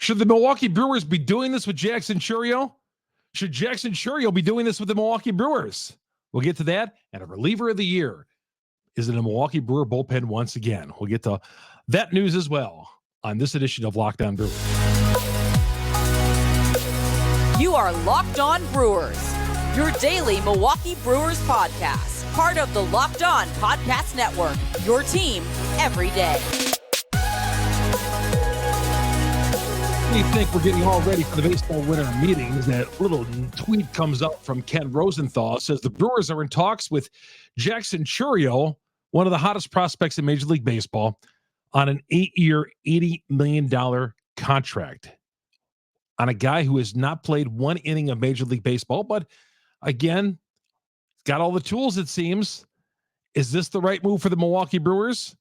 Should the Milwaukee Brewers be doing this with Jackson Chourio? Should Jackson Chourio be doing this with the Milwaukee Brewers? We'll get to that. And a reliever of the year is in a Milwaukee Brewer bullpen once again. We'll get to that news as well on this edition of Locked On Brewers. You are Locked On Brewers, your daily Milwaukee Brewers podcast, part of the Locked On Podcast Network, your team every day. We think we're getting all ready for the baseball winter meetings. That little tweet comes up from Ken Rosenthal. It says the Brewers are in talks with Jackson Chourio, one of the hottest prospects in Major League Baseball, on an 8-year, $80 million contract on a guy who has not played one inning of Major League Baseball, but again, got all the tools, it seems. Is this the right move for the Milwaukee Brewers?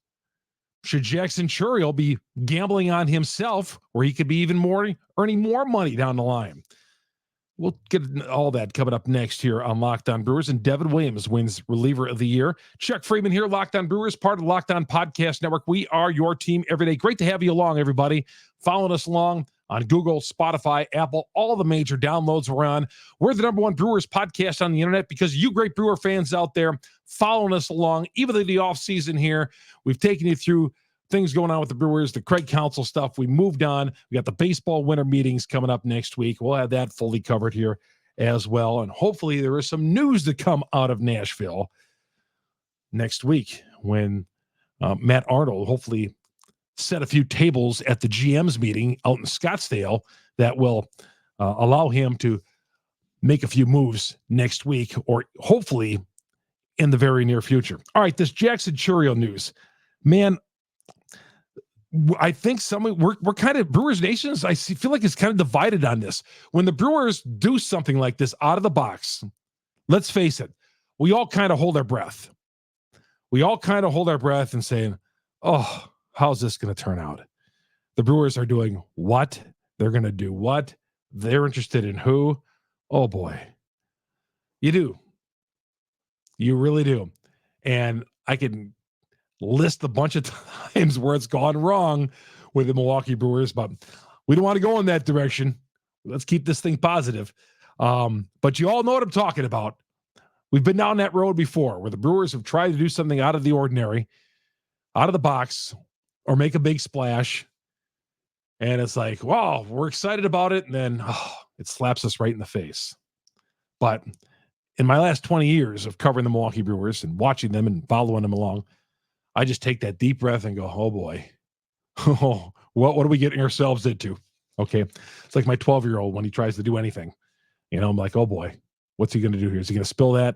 Should Jackson Chourio be gambling on himself where he could be even more earning more money down the line? We'll get all that coming up next here on Locked On Brewers. And Devin Williams wins reliever of the year. Chuck Freeman here, Locked On Brewers, part of the Locked On Podcast Network. We are your team every day. Great to have you along, everybody. Following us along on Google, Spotify, Apple, all the major downloads we're on. We're the number one Brewers podcast on the internet because you great Brewer fans out there following us along, even in the offseason here. We've taken you through things going on with the Brewers, the Craig Counsell stuff. We moved on. We got the baseball winter meetings coming up next week. We'll have that fully covered here as well. And hopefully there is some news to come out of Nashville next week when Matt Arnold hopefully set a few tables at the GM's meeting out in Scottsdale that will allow him to make a few moves next week or hopefully in the very near future. All right, this Jackson Chourio news. Man, I think we're kind of Brewers Nations. I feel like it's kind of divided on this. When the Brewers do something like this out of the box, let's face it, we all kind of hold our breath. We all kind of hold our breath and saying, oh, how's this going to turn out? The Brewers are doing what? They're going to do what? They're interested in who? Oh, boy. You do. You really do. And I can list a bunch of times where it's gone wrong with the Milwaukee Brewers, but we don't want to go in that direction. Let's keep this thing positive. But you all know what I'm talking about. We've been down that road before where the Brewers have tried to do something out of the ordinary, out of the box, or make a big splash. And it's like, wow, we're excited about it. And then it slaps us right in the face. But in my last 20 years of covering the Milwaukee Brewers and watching them and following them along, I just take that deep breath and go, oh boy, what are we getting ourselves into? Okay. It's like my 12-year-old when he tries to do anything, I'm like, oh boy, what's he going to do here? Is he going to spill that?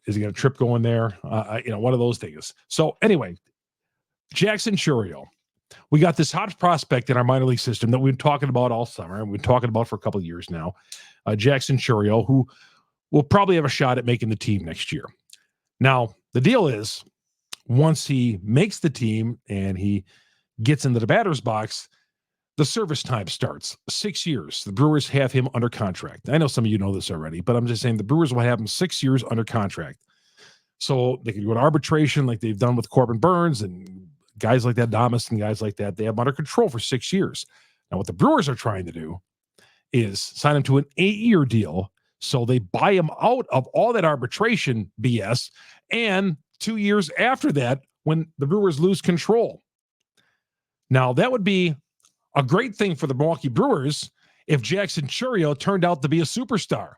Is he going to trip going there? One of those things. So anyway, Jackson Chourio, we got this hot prospect in our minor league system that we've been talking about all summer and we've been talking about for a couple of years now. Jackson Chourio, who will probably have a shot at making the team next year. Now, the deal is, once he makes the team and he gets into the batter's box, the service time starts. 6 years. The Brewers have him under contract. I know some of you know this already, but I'm just saying the Brewers will have him 6 years under contract. So they can go to arbitration like they've done with Corbin Burns and guys like that, Damas and guys like that. They have him under control for 6 years. Now, what the Brewers are trying to do is sign him to an 8-year deal so they buy him out of all that arbitration BS, and 2 years after that, when the Brewers lose control. Now, that would be a great thing for the Milwaukee Brewers if Jackson Chourio turned out to be a superstar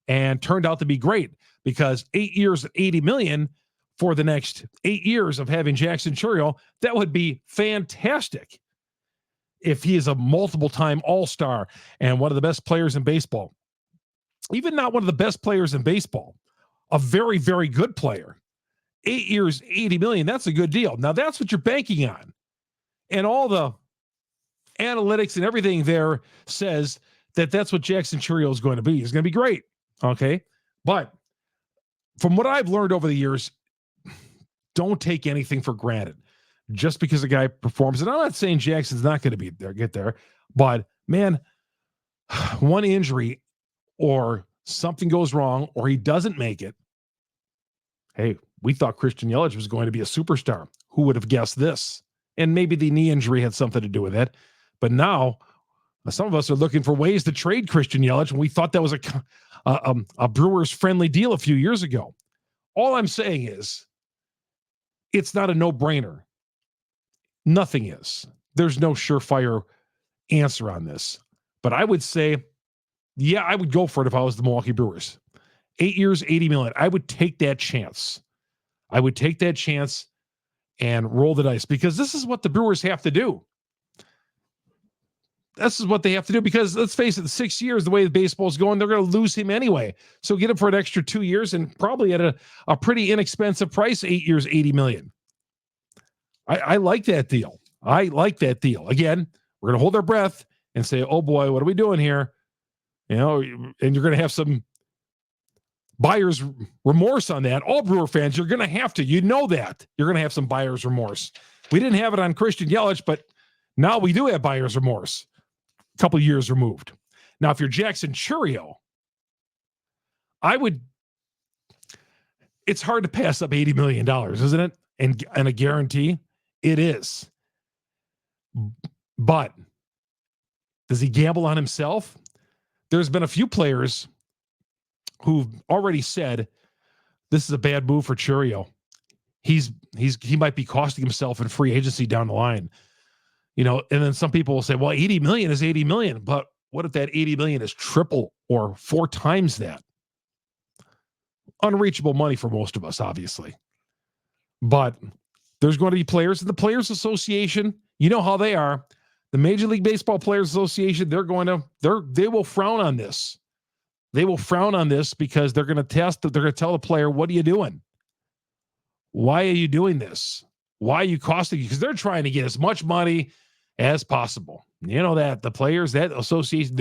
and turned out to be great, because 8 years at $80 million for the next 8 years of having Jackson Chourio, that would be fantastic if he is a multiple-time all-star and one of the best players in baseball. Even not one of the best players in baseball, a very, very good player. 8 years, $80 million, that's a good deal. Now, that's what you're banking on. And all the analytics and everything there says that that's what Jackson Chourio is going to be. He's going to be great, okay? But from what I've learned over the years, don't take anything for granted just because a guy performs. And I'm not saying Jackson's not going to get there, but, man, one injury or something goes wrong or he doesn't make it. Hey, we thought Christian Yelich was going to be a superstar. Who would have guessed this? And maybe the knee injury had something to do with it. But now some of us are looking for ways to trade Christian Yelich, and we thought that was a Brewers-friendly deal a few years ago. All I'm saying is it's not a no-brainer. Nothing is. There's no surefire answer on this. But I would say, yeah, I would go for it if I was the Milwaukee Brewers. 8 years, $80 million. I would take that chance. I would take that chance and roll the dice, because this is what the Brewers have to do. This is what they have to do, because let's face it, 6 years, the way the baseball's going, they're going to lose him anyway. So get him for an extra 2 years and probably at a pretty inexpensive price, 8 years, $80 million. I like that deal. I like that deal. Again, we're going to hold our breath and say, oh boy, what are we doing here? You know, and you're going to have some buyer's remorse on that. All Brewer fans, you're going to have to. You know that. You're going to have some buyer's remorse. We didn't have it on Christian Yelich, but now we do have buyer's remorse. A couple years removed. Now, if you're Jackson Chourio, it's hard to pass up $80 million, isn't it? And a guarantee? It is. But does he gamble on himself? There's been a few players who've already said this is a bad move for Chourio. He might be costing himself in free agency down the line. You know, and then some people will say, well, 80 million is 80 million. But what if that 80 million is triple or 4 times that? Unreachable money for most of us, obviously. But there's going to be players in the Players Association. You know how they are. The Major League Baseball Players Association, they will frown on this. They will frown on this because they're going to tell the player, what are you doing? Why are you doing this? Why are you costing you? Because they're trying to get as much money as possible. You know that the players, that association,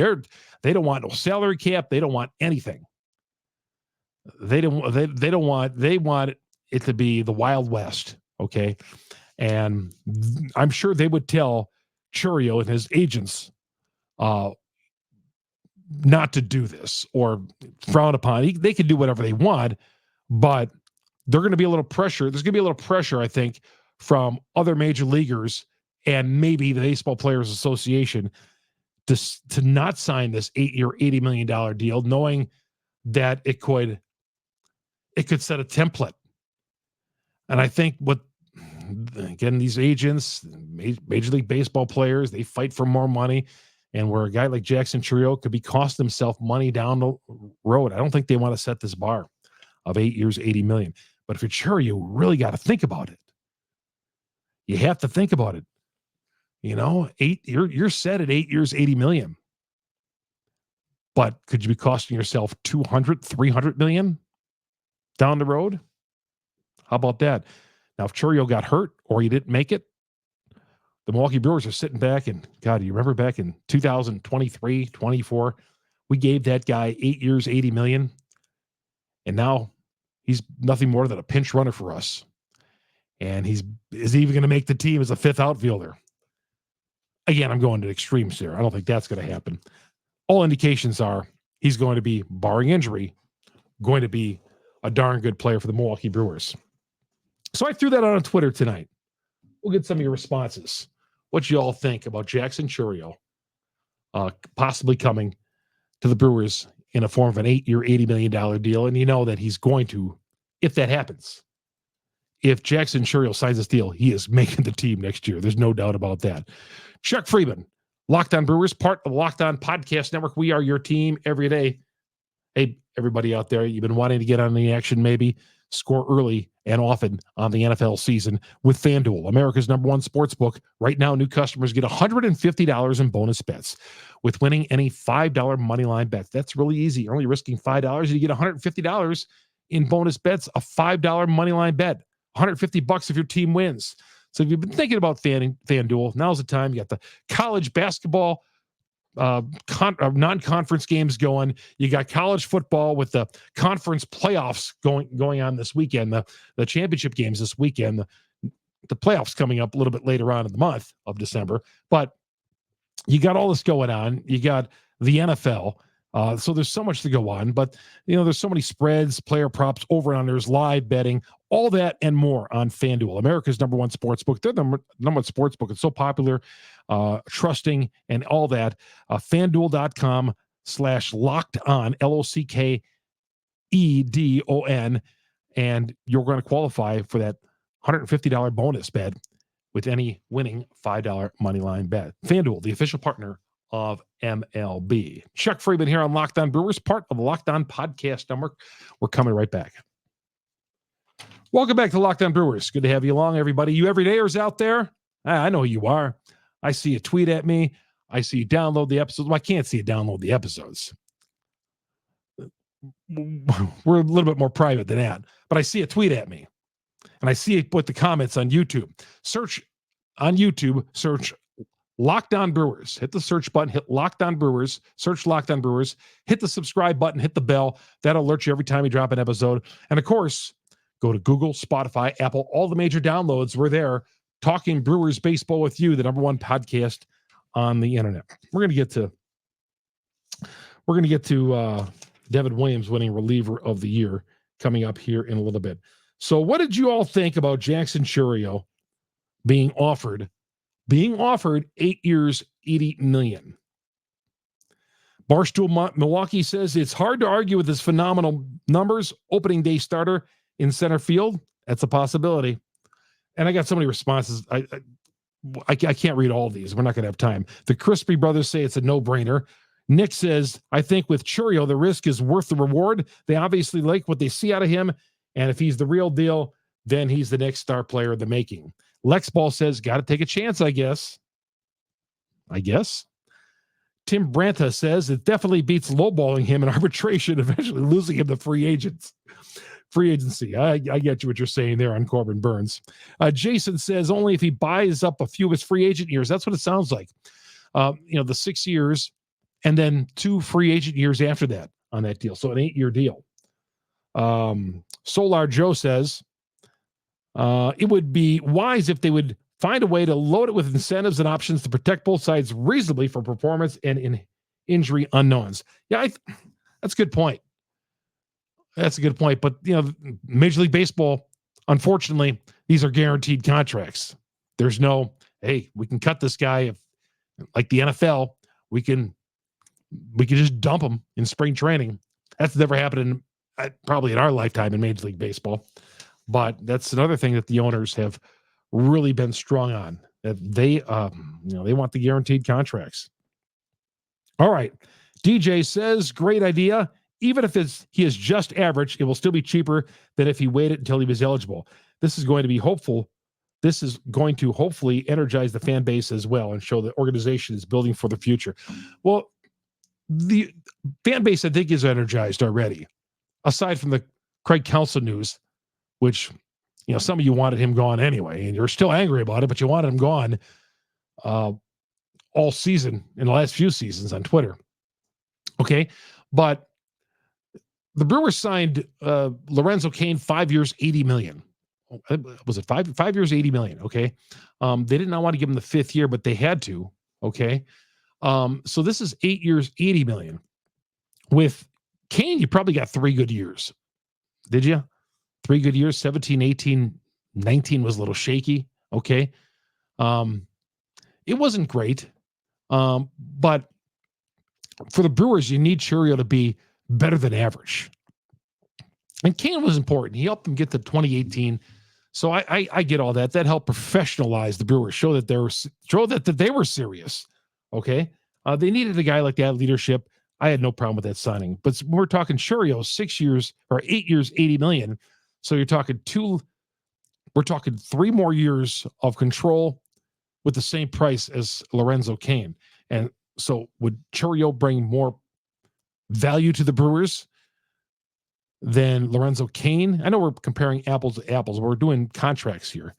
they don't want no salary cap. They don't want anything. They want it to be the Wild West. Okay. And I'm sure they would tell Chourio and his agents not to do this or frown upon. They can do whatever they want, but they're going to be a little pressure. There's going to be a little pressure, I think, from other major leaguers and maybe the Baseball Players Association to not sign this 8-year, $80 million deal, knowing that it could set a template. And I think again, these agents, Major League Baseball players, they fight for more money. And where a guy like Jackson Chourio could be costing himself money down the road, I don't think they want to set this bar of 8 years, $80 million. But if you're Chourio, you really got to think about it. You have to think about it. You know, you're set at 8 years, $80 million. But could you be costing yourself $200, $300 million down the road? How about that? Now, if Chourio got hurt or he didn't make it, the Milwaukee Brewers are sitting back and, God, you remember back in 2023, 24, we gave that guy 8 years, $80 million. And now he's nothing more than a pinch runner for us. And is he even going to make the team as a fifth outfielder? Again, I'm going to extremes here. I don't think that's going to happen. All indications are he's going to be, barring injury, going to be a darn good player for the Milwaukee Brewers. So I threw that out on Twitter tonight. We'll get some of your responses. What you all think about Jackson Chourio possibly coming to the Brewers in a form of an 8-year, $80 million deal. And you know that he's going to, if that happens, if Jackson Chourio signs this deal, he is making the team next year. There's no doubt about that. Chuck Freeman, Locked On Brewers, part of the Locked On Podcast Network. We are your team every day. Hey, everybody out there, you've been wanting to get on the action, maybe score early and often on the NFL season with FanDuel, America's number one sportsbook. Right now, new customers get $150 in bonus bets with winning any $5 moneyline bet. That's really easy. You're only risking $5. You get $150 in bonus bets, a $5 moneyline bet, $150 if your team wins. So if you've been thinking about FanDuel, now's the time. You got the college basketball non-conference games going. You got college football with the conference playoffs going on this weekend, the championship games this weekend, the playoffs coming up a little bit later on in the month of December. But you got all this going on. You got the NFL. So there's so much to go on, but there's so many spreads, player props, over-unders, live betting, all that and more on FanDuel, America's number one sportsbook. They're the number one sportsbook. It's so popular, trusting, and all that. FanDuel.com/locked-on, LOCKEDON, and you're going to qualify for that $150 bonus bet with any winning $5 money line bet. FanDuel, the official partner of MLB. Chuck Freeman here on Locked On Brewers, part of the Locked On Podcast Network. We're coming right back. Welcome back to Locked On Brewers. Good to have you along, everybody. You everydayers out there, I know who you are. I see you tweet at me. I see you download the episodes. Well, I can't see you download the episodes. We're a little bit more private than that. But I see a tweet at me. And I see you put the comments on YouTube. Search on YouTube, search Locked On Brewers. Hit the search button, hit Locked On Brewers, search Locked On Brewers, hit the subscribe button, hit the bell. That'll alert you every time we drop an episode. And of course, go to Google, Spotify, Apple, all the major downloads. We're there talking Brewers baseball with you, the number one podcast on the internet. We're going to get to Devin Williams winning reliever of the year coming up here in a little bit. So what did you all think about Jackson Chourio being offered 8 years, $80 million? Barstool Milwaukee says it's hard to argue with his phenomenal numbers. Opening day starter in center field. That's a possibility. And I got so many responses. I can't read all of these. We're not going to have time. The Crispy brothers say it's a no-brainer. Nick says, I think with Chourio, the risk is worth the reward. They obviously like what they see out of him. And if he's the real deal, then he's the next star player of the making. Lex Ball says, got to take a chance, I guess. Tim Branta says it definitely beats lowballing him in arbitration, eventually losing him to free agency. I get you what you're saying there on Corbin Burns. Jason says only if he buys up a few of his free agent years. That's what it sounds like. The 6 years and then 2 free agent years after that on that deal. So an 8-year deal. Solar Joe says, it would be wise if they would find a way to load it with incentives and options to protect both sides reasonably for performance and in injury unknowns. Yeah, that's a good point. But, Major League Baseball, unfortunately, these are guaranteed contracts. There's no, hey, we can cut this guy. Like the NFL, we can just dump him in spring training. That's never happened probably in our lifetime in Major League Baseball. But that's another thing that the owners have really been strong on. That they want the guaranteed contracts. All right. DJ says, great idea. Even if he is just average, it will still be cheaper than if he waited until he was eligible. This is going to be hopeful. This is going to hopefully energize the fan base as well and show the organization is building for the future. Well, the fan base, I think, is energized already. Aside from the Craig Counsell news, which, some of you wanted him gone anyway, and you're still angry about it, but you wanted him gone all season in the last few seasons on Twitter. Okay. But the Brewers signed Lorenzo Cain 5 years, $80 million. Was it 5 years, $80 million? Okay. They did not want to give him the 5th year, but they had to. Okay. So this is 8 years, $80 million. With Cain, you probably got 3 good years. Did you? 3 good years, 17, 18, 19 was a little shaky. Okay. It wasn't great. But for the Brewers, you need Chourio to be better than average. And Cain was important. He helped them get to 2018. So I get all that. That helped professionalize the Brewers, show that they were serious. Okay. They needed a guy like that, leadership. I had no problem with that signing. But we're talking Chourio, 6 years or 8 years, $80 million. So you're talking 3 more years of control with the same price as Lorenzo Cain. And so would Chourio bring more value to the Brewers than Lorenzo Cain? I know we're comparing apples to apples. We're doing contracts here.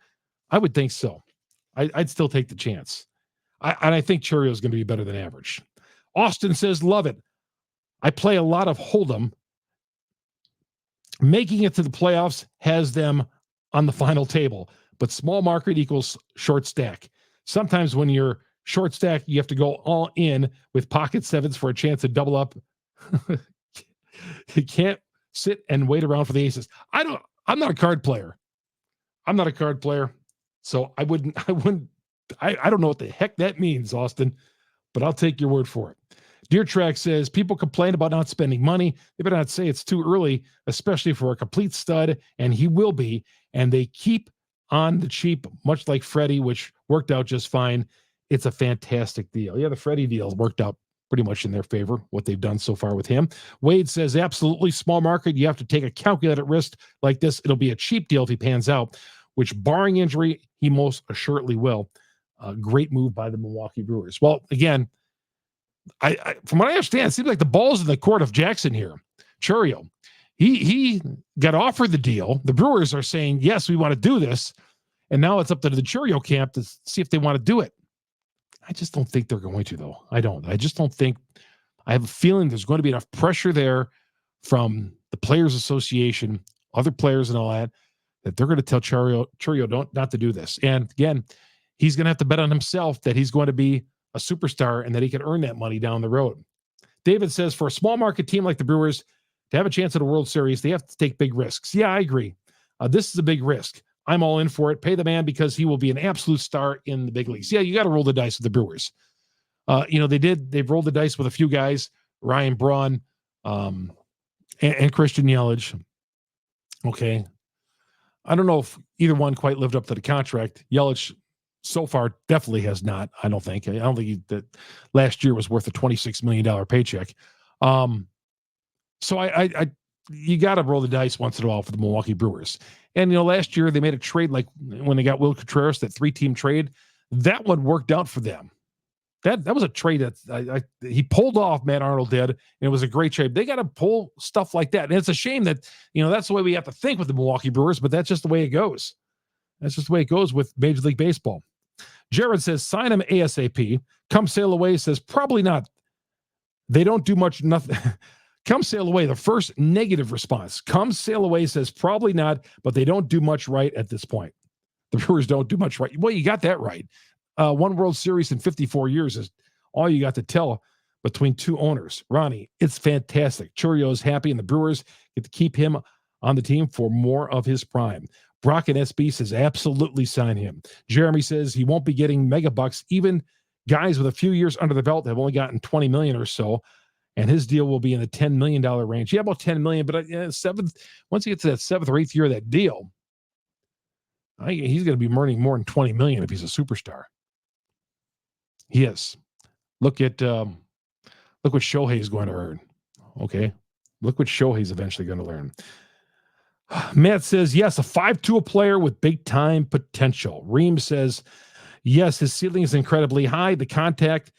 I would think so. I'd still take the chance. I think Chourio is going to be better than average. Austin says, love it. I play a lot of Hold'em. Making it to the playoffs has them on the final table, but small market equals short stack. Sometimes when you're short stack, you have to go all in with pocket sevens for a chance to double up You can't sit and wait around for the aces. I'm not a card player. So I don't know what the heck that means, Austin, but I'll take your word for it. Deer Track says people complain about not spending money. They better not say it's too early, especially for a complete stud, and he will be. And they keep on the cheap, much like Freddie, which worked out just fine. It's a fantastic deal. Yeah, the Freddie deal worked out pretty much in their favor, what they've done so far with him. Wade says, absolutely, small market. You have to take a calculated risk like this. It'll be a cheap deal if he pans out, which, barring injury, he most assuredly will. Great move by the Milwaukee Brewers. Well, again, I from what I understand, it seems like the ball's in the court of Jackson here. Chourio, he got offered the deal. The Brewers are saying, yes, we want to do this. And now it's up to the Chourio camp to see if they want to do it. I just don't think they're going to, though. I just don't think. I have a feeling there's going to be enough pressure there from the Players Association, other players and all that they're going to tell Chourio not to do this. And again, he's going to have to bet on himself that he's going to be a superstar and that he can earn that money down the road. David says, for a small market team like the Brewers to have a chance at a World Series, they have to take big risks. Yeah, I agree. This is a big risk. I'm all in for it. Pay the man because he will be an absolute star in the big leagues. Yeah, you got to roll the dice with the Brewers. They've rolled the dice with a few guys, Ryan Braun, and Christian Yelich. Okay. I don't know if either one quite lived up to the contract. Yelich so far definitely has not, I don't think. That last year was worth a $26 million paycheck. So you got to roll the dice once in a while for the Milwaukee Brewers. And, last year they made a trade, like when they got Will Contreras, that 3-team trade. That one worked out for them. That was a trade that he pulled off, Matt Arnold did, and it was a great trade. They got to pull stuff like that. And it's a shame that, that's the way we have to think with the Milwaukee Brewers, but that's just the way it goes. That's just the way it goes with Major League Baseball. Jared says, sign him ASAP. Come sail away says, probably not. They don't do much, nothing. Come sail away. The first negative response. Come sail away says, probably not, but they don't do much right at this point. The Brewers don't do much right. Well, you got that right. One World Series in 54 years is all you got to tell between two owners. Ronnie, it's fantastic. Chourio is happy, and the Brewers get to keep him on the team for more of his prime. Brock and SB says, absolutely sign him. Jeremy says he won't be getting mega bucks. Even guys with a few years under the belt have only gotten $20 million or so, and his deal will be in the $10 million range. Yeah, about $10 million, but once he gets to that 7th or 8th year of that deal, he's going to be earning more than $20 million if he's a superstar. He is. Look what Shohei's going to earn. Okay. Look what Shohei's eventually going to learn. Matt says, yes, a 5-tool player with big time potential. Reem says, yes, his ceiling is incredibly high. The contract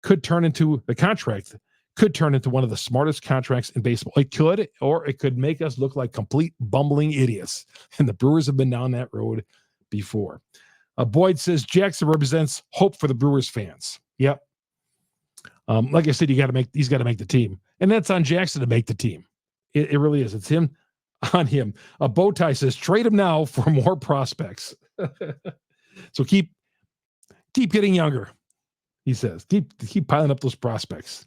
could turn into one of the smartest contracts in baseball. It could, or it could make us look like complete bumbling idiots. And the Brewers have been down that road before. Boyd says Jackson represents hope for the Brewers fans. Yep. Like I said, he's got to make the team, and that's on Jackson to make the team. It really is. It's him on him. Bowtie says trade him now for more prospects. So keep getting younger. He says keep piling up those prospects.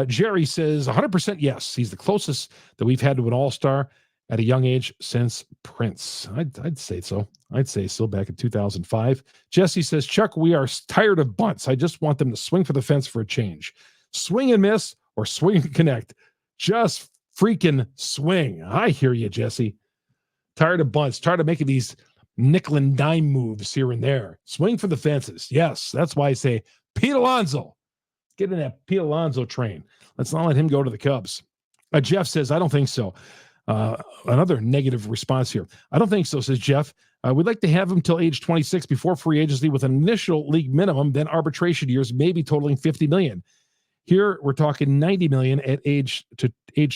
Jerry says 100% yes. He's the closest that we've had to an all-star at a young age since Prince. I'd say so. I'd say so back in 2005. Jesse says, Chuck, we are tired of bunts. I just want them to swing for the fence for a change. Swing and miss or swing and connect. Just freaking swing. I hear you, Jesse. Tired of bunts. Tired of making these nickel and dime moves here and there. Swing for the fences. Yes, that's why I say Pete Alonso. Get in that Pete Alonso train. Let's not let him go to the Cubs. Jeff says, I don't think so. Another negative response here. I don't think so, says Jeff. We'd like to have him till age 26 before free agency with an initial league minimum, then arbitration years, maybe totaling $50 million. Here we're talking $90 million at age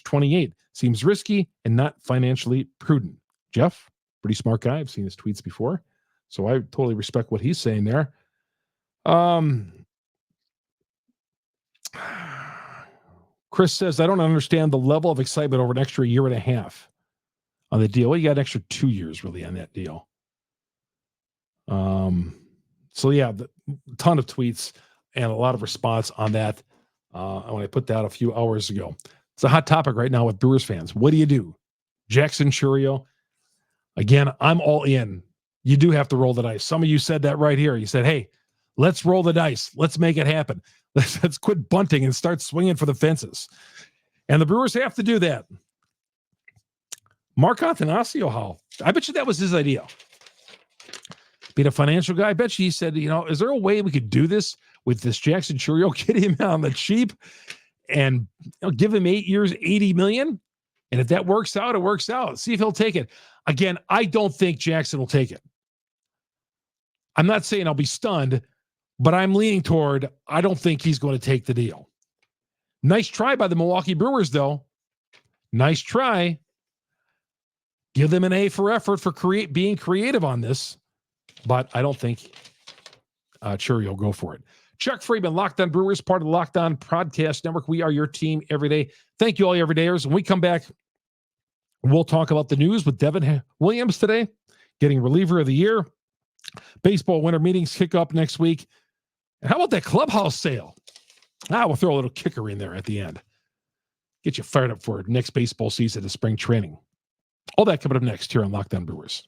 28. Seems risky and not financially prudent. Jeff, pretty smart guy. I've seen his tweets before, so I totally respect what he's saying there. Chris says, I don't understand the level of excitement over an extra year and a half on the deal. Well, you got an extra 2 years really on that deal. So yeah, a ton of tweets and a lot of response on that. when I put that a few hours ago. It's a hot topic right now with Brewers fans. What do you do? Jackson Chourio. Again, I'm all in. You do have to roll the dice. Some of you said that right here. You said, hey, let's roll the dice. Let's make it happen. Let's quit bunting and start swinging for the fences. And the Brewers have to do that. Mark Attanasio, how? I bet you that was his idea. Being a financial guy, I bet you he said, is there a way we could do this with this Jackson Chourio, get him on the cheap and give him 8 years, $80 million? And if that works out, it works out. See if he'll take it. Again, I don't think Jackson will take it. I'm not saying I'll be stunned, but I'm leaning toward I don't think he's going to take the deal. Nice try by the Milwaukee Brewers, though. Nice try. Give them an A for effort for being creative on this. But I don't think Chourio will go for it. Chuck Freeman, Locked On Brewers, part of the Locked On Podcast Network. We are your team every day. Thank you all, everydayers. When we come back, we'll talk about the news with Devin Williams today, getting reliever of the year. Baseball winter meetings kick up next week. And how about that clubhouse sale? We'll throw a little kicker in there at the end. Get you fired up for next baseball season of spring training. All that coming up next here on Locked On Brewers.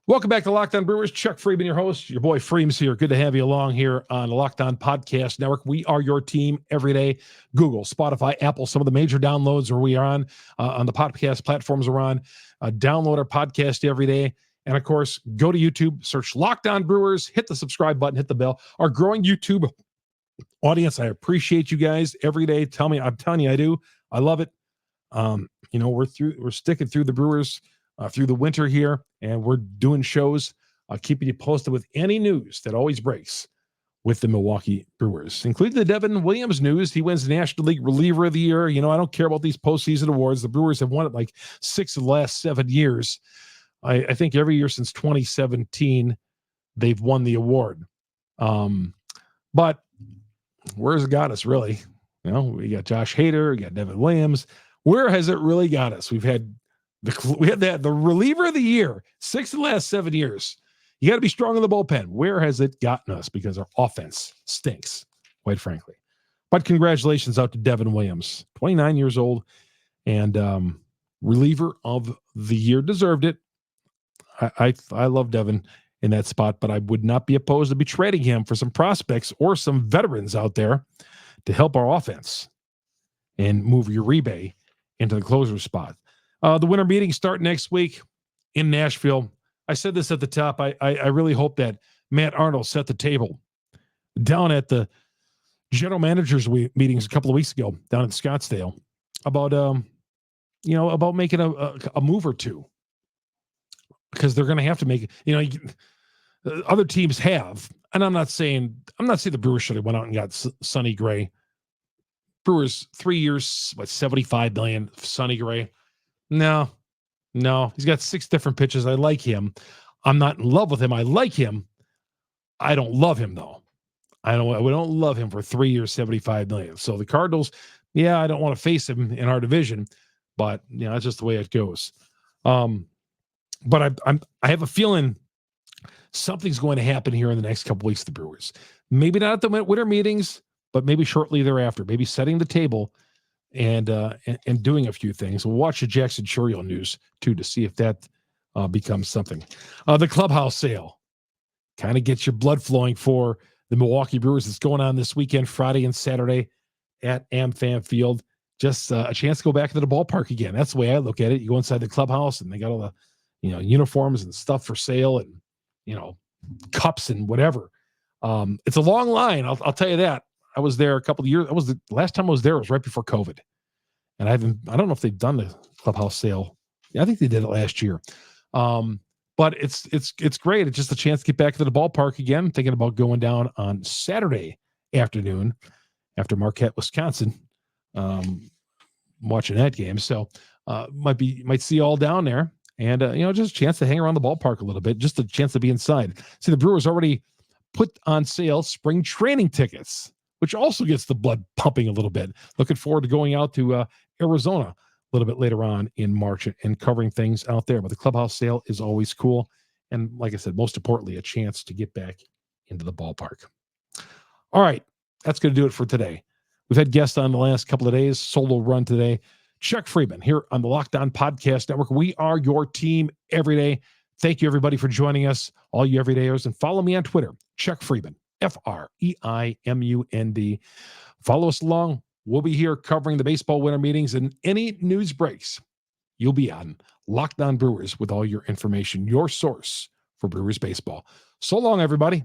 Welcome back to Locked On Brewers. Chuck Freeman, your host. Your boy Freems here. Good to have you along here on the Locked On Podcast Network. We are your team every day. Google, Spotify, Apple, some of the major downloads where we are on the podcast platforms we're on. Download our podcast every day. And, of course, go to YouTube, search Locked On Brewers, hit the subscribe button, hit the bell. Our growing YouTube audience, I appreciate you guys every day. I'm telling you, I do. I love it. We're sticking through the Brewers through the winter here, and we're doing shows, keeping you posted with any news that always breaks with the Milwaukee Brewers, including the Devin Williams news. He wins the National League Reliever of the Year. I don't care about these postseason awards. The Brewers have won it like 6 of the last 7 years. I think every year since 2017, they've won the award. But where's it got us, really? We got Josh Hader, we got Devin Williams. Where has it really got us? We had the reliever of the year, 6 of the last 7 years. You got to be strong in the bullpen. Where has it gotten us? Because our offense stinks, quite frankly. But congratulations out to Devin Williams, 29 years old, and reliever of the year. Deserved it. I love Devin in that spot, but I would not be opposed to be trading him for some prospects or some veterans out there to help our offense and move Uribe into the closer spot. The winter meetings start next week in Nashville. I said this at the top. I really hope that Matt Arnold set the table down at the general managers meetings a couple of weeks ago down in Scottsdale about about making a move or two, because they're going to have to make it. Other teams have, and I'm not saying the Brewers should have went out and got Sonny Gray. Brewers 3 years, $75 million, Sonny Gray. No, he's got 6 different pitches. I like him. I'm not in love with him. I like him. I don't love him though. We don't love him for 3 years, $75 million. So the Cardinals, I don't want to face him in our division, but that's just the way it goes. But I have a feeling something's going to happen here in the next couple weeks. The Brewers, maybe not at the winter meetings, but maybe shortly thereafter, maybe setting the table and doing a few things. We'll watch the Jackson Chourio news too to see if that becomes something. The clubhouse sale kind of gets your blood flowing for the Milwaukee Brewers. It's going on this weekend, Friday and Saturday at AmFam Field. Just a chance to go back into the ballpark again. That's the way I look at it. You go inside the clubhouse and they got all the uniforms and stuff for sale and cups and whatever. It's a long line. I'll tell you that. I was there a couple of years. The last time I was there was right before COVID. And I don't know if they've done the clubhouse sale. Yeah, I think they did it last year. But it's great. It's just a chance to get back to the ballpark again. I'm thinking about going down on Saturday afternoon after Marquette, Wisconsin, watching that game. So might see all down there. And, just a chance to hang around the ballpark a little bit, just a chance to be inside. See, the Brewers already put on sale spring training tickets, which also gets the blood pumping a little bit. Looking forward to going out to Arizona a little bit later on in March and covering things out there. But the clubhouse sale is always cool. And like I said, most importantly, a chance to get back into the ballpark. All right, that's going to do it for today. We've had guests on the last couple of days, solo run today. Chuck Freeman here on the Locked On Podcast Network. We are your team every day. Thank you, everybody, for joining us, all you everydayers. And follow me on Twitter, Chuck Freeman, Freimund. Follow us along. We'll be here covering the baseball winter meetings, and any news breaks, you'll be on Locked On Brewers with all your information, your source for Brewers baseball. So long, everybody.